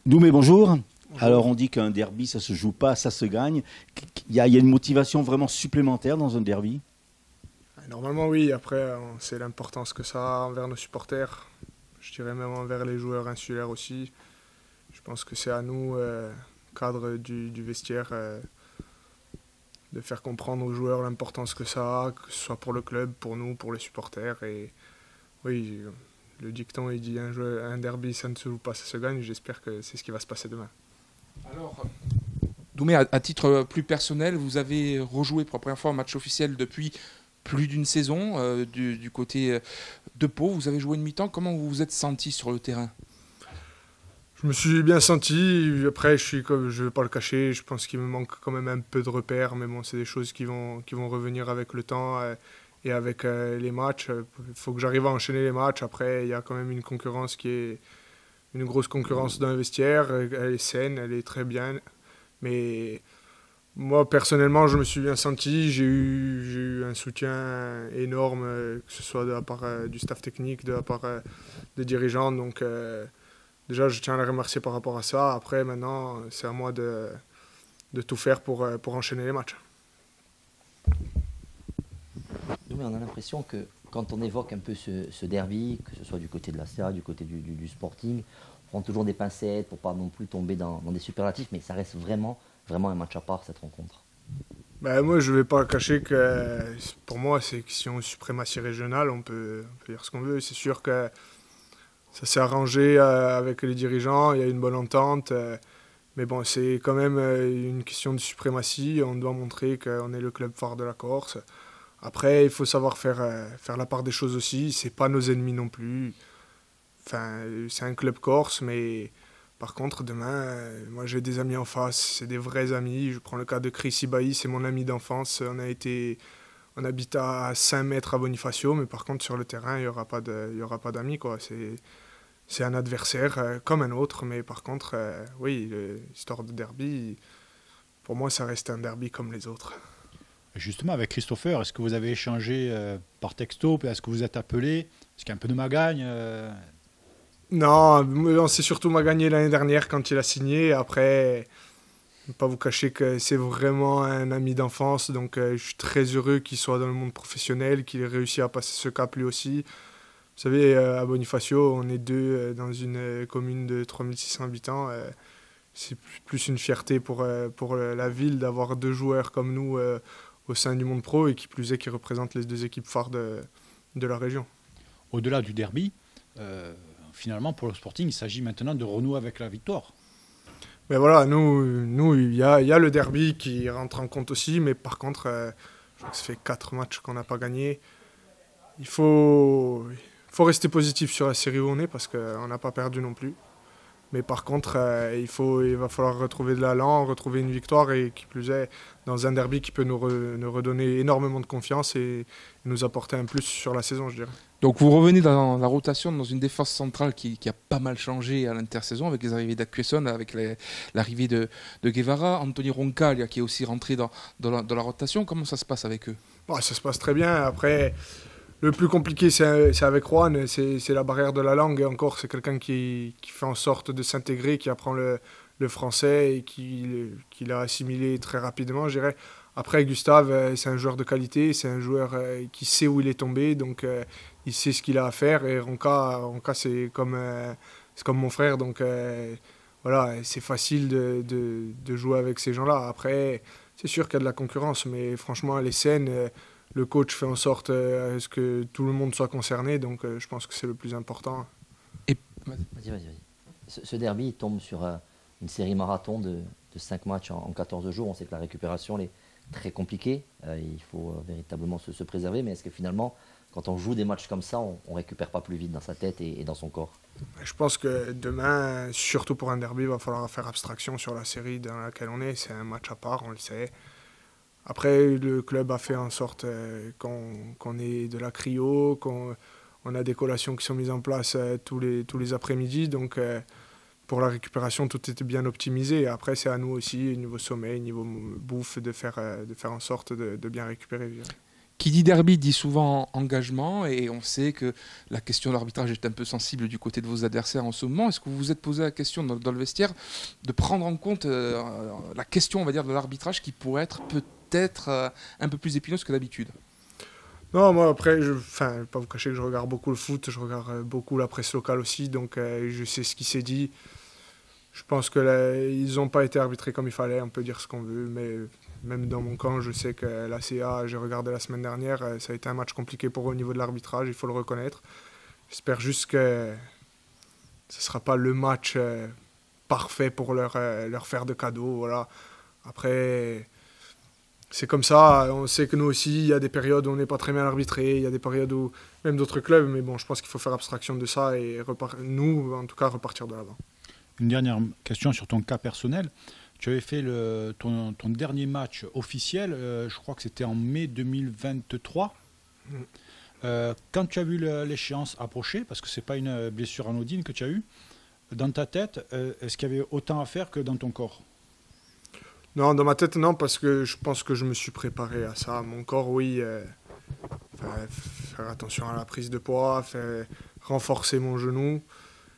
Doumé, bonjour. Bonjour. Alors on dit qu'un derby, ça se joue pas, ça se gagne. Il y a une motivation vraiment supplémentaire dans un derby? Normalement, oui. Après, on sait l'importance que ça a envers nos supporters. Je dirais même envers les joueurs insulaires aussi. Je pense que c'est à nous, cadre du vestiaire, de faire comprendre aux joueurs l'importance que ça a, que ce soit pour le club, pour nous, pour les supporters. Et oui, le dicton, il dit un derby, ça ne se joue pas, ça se gagne. J'espère que c'est ce qui va se passer demain. Alors, Doumé, à titre plus personnel, vous avez rejoué pour la première fois un match officiel depuis plus d'une saison du côté de Pau. Vous avez joué une mi-temps. Comment vous vous êtes senti sur le terrain? Je me suis bien senti. Après, je ne vais pas le cacher, je pense qu'il me manque quand même un peu de repères. Mais bon, c'est des choses qui vont revenir avec le temps et avec les matchs. Il faut que j'arrive à enchaîner les matchs. Après, il y a quand même une concurrence qui est une grosse concurrence dans le vestiaire. Elle est saine, elle est très bien. Mais moi, personnellement, je me suis bien senti. J'ai eu un soutien énorme, que ce soit de la part du staff technique, de la part des dirigeants. Donc, déjà, je tiens à les remercier par rapport à ça. Après, maintenant, c'est à moi de tout faire pour enchaîner les matchs. Mais on a l'impression que quand on évoque un peu ce derby, que ce soit du côté de la CA, du côté du Sporting, on prend toujours des pincettes pour pas non plus tomber dans des superlatifs, mais ça reste vraiment un match à part, cette rencontre. Ben, moi, je ne vais pas cacher que pour moi, c'est question de suprématie régionale. On peut dire ce qu'on veut. C'est sûr que ça s'est arrangé avec les dirigeants, il y a une bonne entente. Mais bon, c'est quand même une question de suprématie. On doit montrer qu'on est le club phare de la Corse. Après, il faut savoir faire la part des choses aussi. C'est pas nos ennemis non plus. Enfin, c'est un club corse, mais par contre, demain, moi j'ai des amis en face, c'est des vrais amis. Je prends le cas de Chris Ibaï, c'est mon ami d'enfance. On habite à 5 mètres à Bonifacio, mais par contre, sur le terrain, il n'y aura pas d'amis, quoi. C'est un adversaire comme un autre, mais par contre, oui, l'histoire de derby, pour moi, ça reste un derby comme les autres. Justement, avec Christopher, est-ce que vous avez échangé par texto? Est-ce que vous êtes appelé? Est-ce qu'il y a un peu de magagne Non, on s'est surtout magagné l'année dernière quand il a signé. Après, je ne vais pas vous cacher que c'est vraiment un ami d'enfance. Donc, je suis très heureux qu'il soit dans le monde professionnel, qu'il ait réussi à passer ce cap lui aussi. Vous savez, à Bonifacio, on est deux dans une commune de 3600 habitants. C'est plus une fierté pour la ville d'avoir deux joueurs comme nous au sein du monde pro et qui plus est qui représentent les deux équipes phares de la région. Au-delà du derby, finalement, pour le Sporting, il s'agit maintenant de renouer avec la victoire. Mais voilà, nous il y a le derby qui rentre en compte aussi, mais par contre, je crois que ça fait 4 matchs qu'on n'a pas gagné. Il faut rester positif sur la série où on est parce qu'on n'a pas perdu non plus. Mais par contre, il va falloir retrouver de l'allant, retrouver une victoire et qui plus est dans un derby qui peut nous redonner énormément de confiance et nous apporter un plus sur la saison, je dirais. Donc vous revenez dans la rotation dans une défense centrale qui a pas mal changé à l'intersaison avec les arrivées d'Acquesson, avec l'arrivée de Guevara, Anthony Roncal qui est aussi rentré dans la rotation. Comment ça se passe avec eux? Bon, ça se passe très bien. Après, le plus compliqué, c'est avec Juan, c'est la barrière de la langue. Et encore, c'est quelqu'un qui fait en sorte de s'intégrer, qui apprend le français et qui l'a assimilé très rapidement, je dirais. Après, Gustave, c'est un joueur de qualité, c'est un joueur qui sait où il est tombé, donc il sait ce qu'il a à faire. Et Ronca c'est comme mon frère, donc voilà, c'est facile de jouer avec ces gens-là. Après, c'est sûr qu'il y a de la concurrence, mais franchement, les scènes, le coach fait en sorte à ce que tout le monde soit concerné, donc je pense que c'est le plus important. Vas-y. Ce derby il tombe sur une série marathon de 5 matchs en 14 jours. On sait que la récupération est très compliquée. Il faut véritablement se préserver. Mais est-ce que finalement, quand on joue des matchs comme ça, on ne récupère pas plus vite dans sa tête et dans son corps? Je pense que demain, surtout pour un derby, il va falloir faire abstraction sur la série dans laquelle on est. C'est un match à part, on le sait. Après, le club a fait en sorte qu'on ait de la cryo, qu'on a des collations qui sont mises en place tous les après-midi. Donc, pour la récupération, tout était bien optimisé. Après, c'est à nous aussi, niveau sommeil, niveau bouffe, de faire en sorte de bien récupérer. Qui dit derby dit souvent engagement, et on sait que la question de l'arbitrage est un peu sensible du côté de vos adversaires en ce moment. Est-ce que vous vous êtes posé la question dans le vestiaire de prendre en compte la question, on va dire, de l'arbitrage qui pourrait être peut-être un peu plus épineuse que d'habitude? Non, moi après, je vais pas vous cacher que je regarde beaucoup le foot, je regarde beaucoup la presse locale aussi, donc je sais ce qui s'est dit. Je pense que ils n'ont pas été arbitrés comme il fallait, on peut dire ce qu'on veut, mais même dans mon camp, je sais que la CA, j'ai regardé la semaine dernière, ça a été un match compliqué pour eux au niveau de l'arbitrage, il faut le reconnaître. J'espère juste que ce ne sera pas le match parfait pour leur faire de cadeaux. Voilà. Après, c'est comme ça, on sait que nous aussi, il y a des périodes où on n'est pas très bien arbitré, il y a des périodes où, même d'autres clubs, mais bon, je pense qu'il faut faire abstraction de ça et nous, en tout cas, repartir de l'avant. Une dernière question sur ton cas personnel. Tu avais fait ton dernier match officiel, je crois que c'était en mai 2023. Quand tu as vu l'échéance approcher, parce que ce n'est pas une blessure anodine que tu as eue, dans ta tête, est-ce qu'il y avait autant à faire que dans ton corps? Non, dans ma tête, non, parce que je pense que je me suis préparé à ça. Mon corps, oui, faire attention à la prise de poids, renforcer mon genou.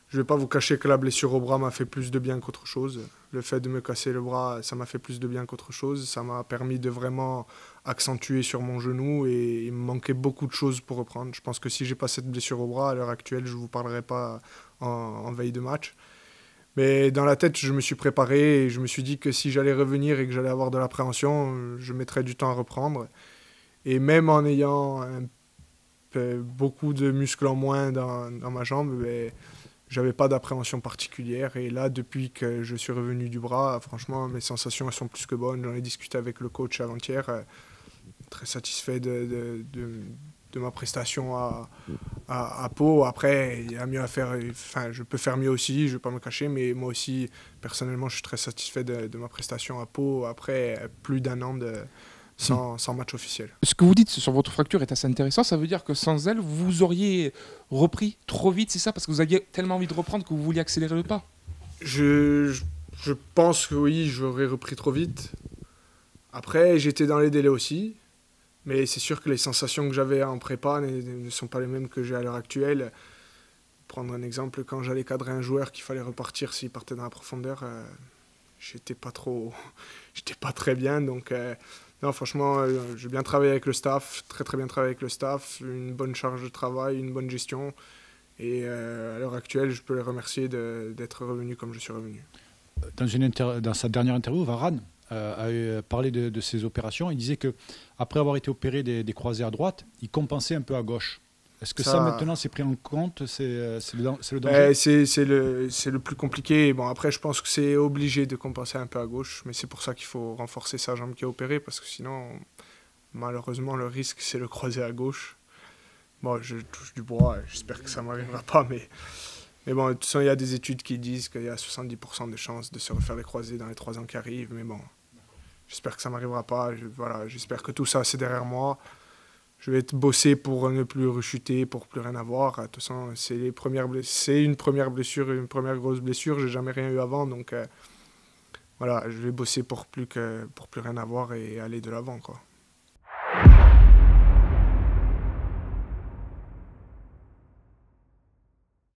Je ne vais pas vous cacher que la blessure au bras m'a fait plus de bien qu'autre chose. Le fait de me casser le bras, ça m'a fait plus de bien qu'autre chose. Ça m'a permis de vraiment accentuer sur mon genou et il me manquait beaucoup de choses pour reprendre. Je pense que si j'ai pas cette blessure au bras, à l'heure actuelle, je ne vous parlerai pas en veille de match. Mais dans la tête, je me suis préparé et je me suis dit que si j'allais revenir et que j'allais avoir de l'appréhension, je mettrais du temps à reprendre. Et même en ayant beaucoup de muscles en moins dans ma jambe, j'avais pas d'appréhension particulière. Et là, depuis que je suis revenu du bras, franchement, mes sensations elles sont plus que bonnes. J'en ai discuté avec le coach avant-hier. Très satisfait de ma prestation à Pau. Après, il y a mieux à faire. Enfin, je peux faire mieux aussi, je ne vais pas me cacher. Mais moi aussi, personnellement, je suis très satisfait de ma prestation à Pau après plus d'un an sans match officiel. Ce que vous dites sur votre fracture est assez intéressant. Ça veut dire que sans elle, vous auriez repris trop vite, c'est ça? Parce que vous aviez tellement envie de reprendre que vous vouliez accélérer le pas? Je pense que oui, j'aurais repris trop vite. Après, j'étais dans les délais aussi. Mais c'est sûr que les sensations que j'avais en prépa ne sont pas les mêmes que j'ai à l'heure actuelle. Prendre un exemple, quand j'allais cadrer un joueur qu'il fallait repartir s'il partait dans la profondeur, j'étais pas très bien. Donc non, franchement, j'ai bien travaillé avec le staff, très très bien travaillé avec le staff, une bonne charge de travail, une bonne gestion. Et à l'heure actuelle, je peux les remercier d'être revenu comme je suis revenu. Dans sa dernière interview, Varane a parlé de ses opérations. Il disait qu'après avoir été opéré des croisés à droite, il compensait un peu à gauche. Est-ce que ça maintenant, c'est pris en compte? C'est le danger? C'est le plus compliqué. Bon, après, je pense que c'est obligé de compenser un peu à gauche, mais c'est pour ça qu'il faut renforcer sa jambe qui est opérée, parce que sinon, malheureusement, le risque, c'est le croisé à gauche. Bon, je touche du bois, j'espère que ça ne m'arrivera pas, mais bon, de toute façon, il y a des études qui disent qu'il y a 70% de chances de se refaire les croisés dans les 3 ans qui arrivent, mais bon, j'espère que ça ne m'arrivera pas. Voilà, j'espère que tout ça, c'est derrière moi. Je vais bosser pour ne plus rechuter, pour plus rien avoir. De toute façon, c'est une première blessure, une première grosse blessure. J'ai jamais rien eu avant, donc voilà, je vais bosser pour plus rien avoir et aller de l'avant, quoi.